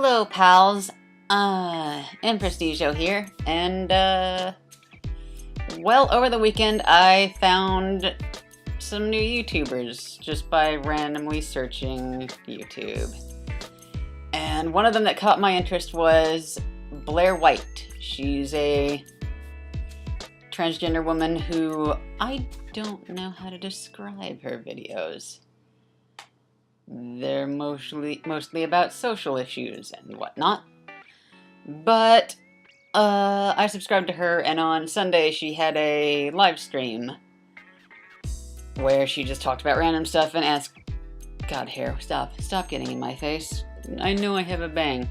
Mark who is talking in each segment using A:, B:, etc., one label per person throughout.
A: Hello, pals. Prestigio here, and, well, over the weekend I found some new YouTubers just by randomly searching YouTube. And one of them that caught my interest was Blair White. She's a transgender woman who I don't know how to describe her videos. They're mostly about social issues and whatnot. But I subscribed to her, and on Sunday she had a live stream where she just talked about random stuff and asked, God, hair, stop getting in my face. I know I have a bang,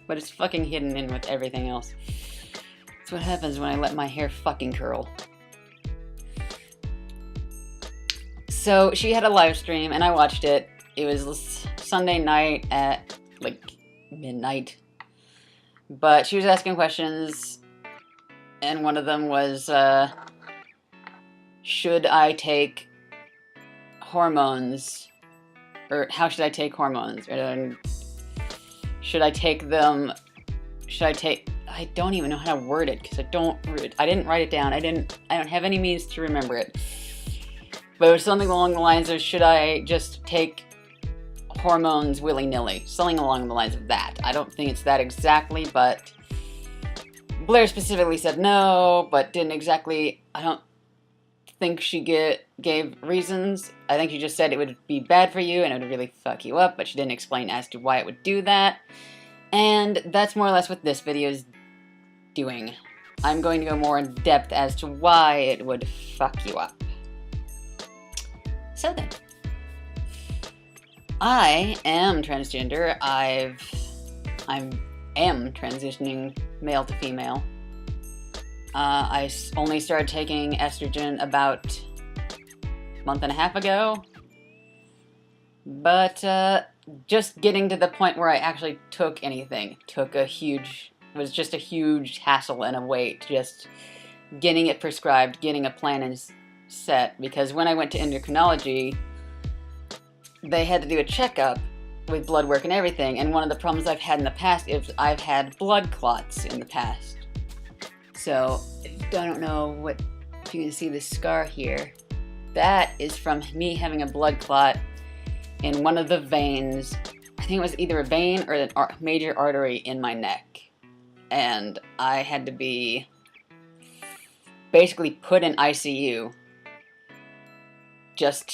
A: but it's fucking hidden in with everything else. That's what happens when I let my hair fucking curl. So she had a live stream, and I watched it. It was Sunday night at, like, midnight. But she was asking questions, and one of them was, should I take hormones? Or how should I take hormones? Should I take them? I don't even know how to word it, because I didn't write it down. I don't have any means to remember it. But it was something along the lines of, should I just take hormones willy-nilly? Something along the lines of that. I don't think it's that exactly, but Blair specifically said no, but didn't exactly. I don't think she gave reasons. I think she just said it would be bad for you and it would really fuck you up, but she didn't explain as to why it would do that. And that's more or less what this video is doing. I'm going to go more in depth as to why it would fuck you up. So then, I am transgender. I am transitioning male to female. I only started taking estrogen about a month and a half ago. But just getting to the point where I actually took anything was just a huge hassle and a wait. Just getting it prescribed, getting a plan and set. Because when I went to endocrinology, they had to do a checkup with blood work and everything, and one of the problems I've had in the past is I've had blood clots in the past. So, I don't know if you can see the scar here. That is from me having a blood clot in one of the veins. I think it was either a vein or a major artery in my neck. And I had to be basically put in ICU just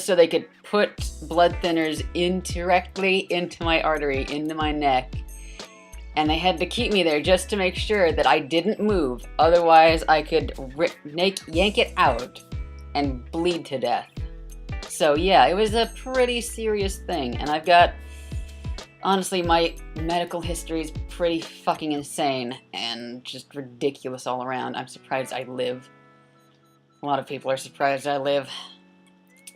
A: so they could put blood thinners directly into my artery, into my neck. And they had to keep me there just to make sure that I didn't move. Otherwise, I could yank it out and bleed to death. So yeah, it was a pretty serious thing. And honestly, my medical history is pretty fucking insane and just ridiculous all around. I'm surprised I live. A lot of people are surprised I live.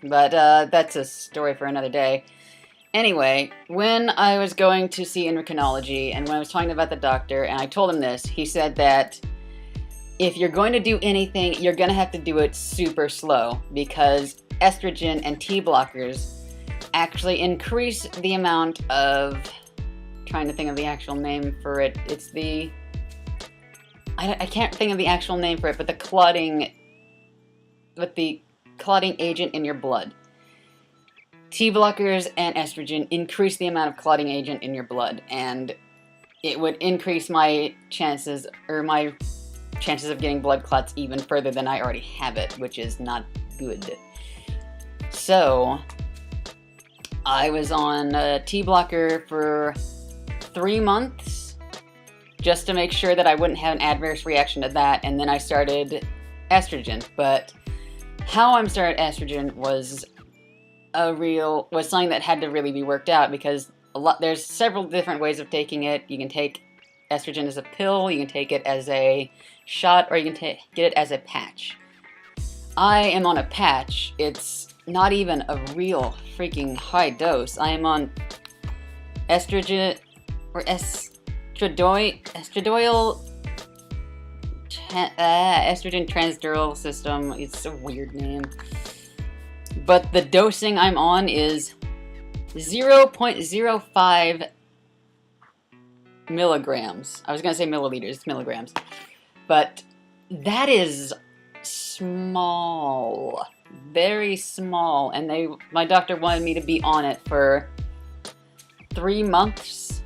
A: But that's a story for another day. Anyway, when I was going to see endocrinology, and when I was talking about the doctor, and I told him this, he said that if you're going to do anything, you're going to have to do it super slow, because estrogen and T blockers actually increase the amount of, trying to think of the actual name for it, it's the, I can't think of the actual name for it, but the clotting agent in your blood. T blockers and estrogen increase the amount of clotting agent in your blood, and it would increase my chances of getting blood clots even further than I already have it, which is not good. So, I was on a T blocker for 3 months, just to make sure that I wouldn't have an adverse reaction to that, and then I started estrogen. But how I'm started estrogen was something that had to really be worked out, because there's several different ways of taking it. You can take estrogen as a pill, you can take it as a shot, or you can get it as a patch. I am on a patch. It's not even a real freaking high dose. I am on estrogen, or estradiol, estrogen transdermal system. It's a weird name. But the dosing I'm on is 0.05 milligrams. I was going to say milliliters, it's milligrams. But that is small, very small. And my doctor wanted me to be on it for 3 months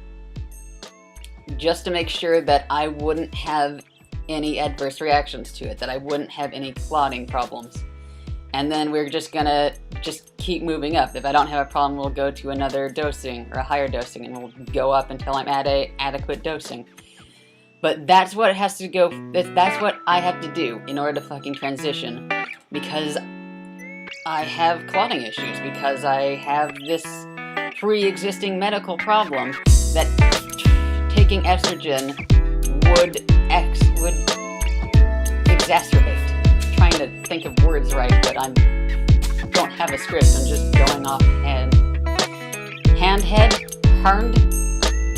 A: just to make sure that I wouldn't have any adverse reactions to it, that I wouldn't have any clotting problems. And then we're just gonna keep moving up. If I don't have a problem, we'll go to another dosing or a higher dosing, and we'll go up until I'm at a adequate dosing. But that's what it has to go. That's what I have to do in order to fucking transition, because I have clotting issues, because I have this pre-existing medical problem that taking estrogen would exacerbate. Trying to think of words right, but I don't have a script. I'm just going off head,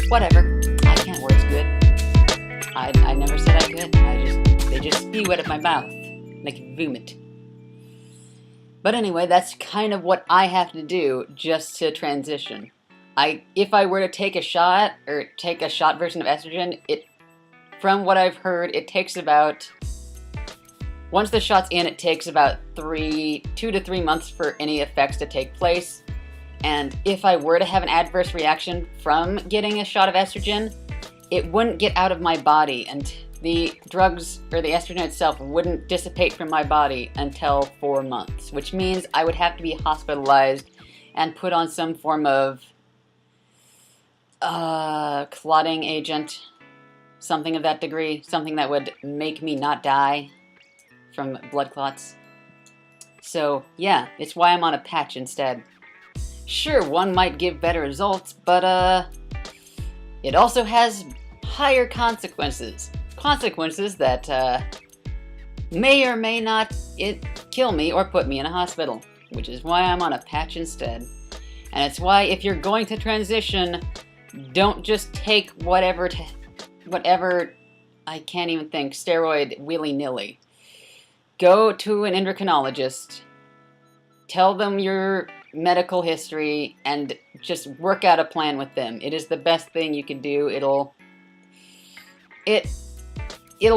A: whatever. I can't words good. I never said I could. They just spew out of my mouth like vomit. But anyway, that's kind of what I have to do just to transition. If I were to take a shot or take a shot version of estrogen, from what I've heard, it takes about. Once the shot's in, it takes about 2 to 3 months for any effects to take place. And if I were to have an adverse reaction from getting a shot of estrogen, it wouldn't get out of my body, and the drugs or the estrogen itself wouldn't dissipate from my body until 4 months, which means I would have to be hospitalized and put on some form of clotting agent, something of that degree, something that would make me not die from blood clots. So yeah, it's why I'm on a patch instead. Sure, one might give better results, but it also has higher consequences. Consequences that may or may not kill me or put me in a hospital, which is why I'm on a patch instead. And it's why if you're going to transition, don't just take whatever, I can't even think, steroid willy-nilly. Go to an endocrinologist, tell them your medical history, and just work out a plan with them. It is the best thing you can do. It'll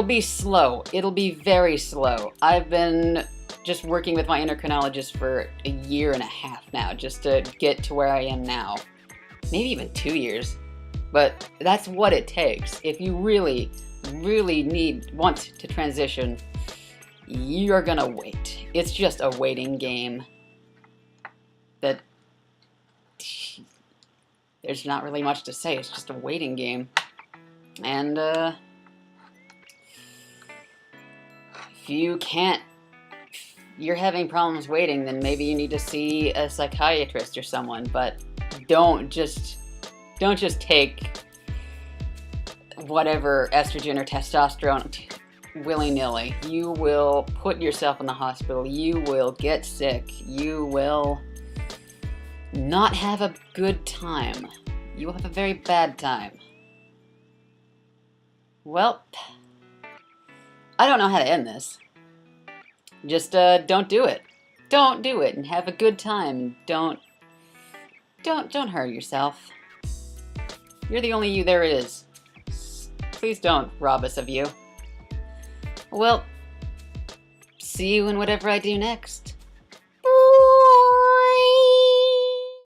A: be slow. It'll be very slow. I've been just working with my endocrinologist for 1.5 years now, just to get to where I am now. Maybe even 2 years. But that's what it takes. If you really, really want to transition, you're gonna wait. It's just a waiting game. There's not really much to say. It's just a waiting game. And if you're having problems waiting, then maybe you need to see a psychiatrist or someone. But don't just take whatever estrogen or testosterone willy-nilly. You will put yourself in the hospital. You will get sick. You will not have a good time. You will have a very bad time. Well, I don't know how to end this. Just don't do it. Don't do it, and have a good time. Don't hurt yourself. You're the only you there is. Please don't rob us of you. Well, see you in whatever I do next.